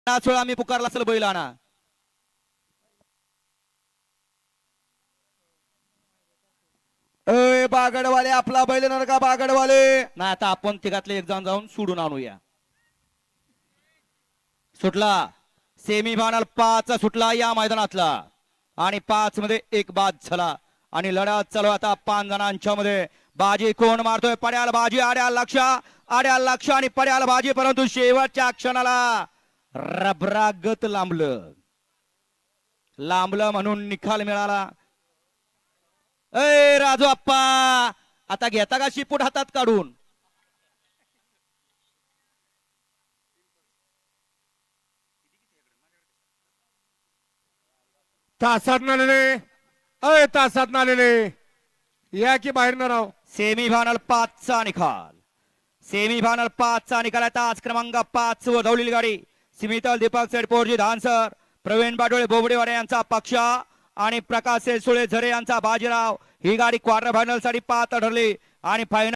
नाच वेळा मी पुकारला असेल बैल आणा. अय बागडवाले आपला बैल येणार का बागडवाले. नाही आता आपण तिघातले एक जण जाऊन सोडून आणूया. सुटला सेमीफायनल 5 सुटला या मैदानातला आणि 5 मध्ये एक बाद झाला आणि लढत चालू आता 5 जणांच्या मध्ये. बाजी कोण मारतोय? पड्याल बाजी, आड्याल लक्ष आणि पड्याल बाजी, परंतु शेवटच्या क्षणाला रबरागत लांबलं म्हणून निकाल मिळाला. ए राजू आप्पा आता घेता का शिपूट हातात काढून? तासात नालेले अय तासात नालेले या की बाहेर न राव. सेमीफायनल 5 चा निकाल. सेमीफायनल 5 चा निकाल. तास क्रमांक 5 वर धावलेली गाडी सिमितल दीपक सेडपोरजी धानसर, प्रवीण बाटोळे बोबडेवाडे यांचा पक्ष आणि प्रकाश सुळे झरे यांचा बाजीराव. ही गाडी क्वार्टर फायनल साठी पात्र ठरली आणि फायनल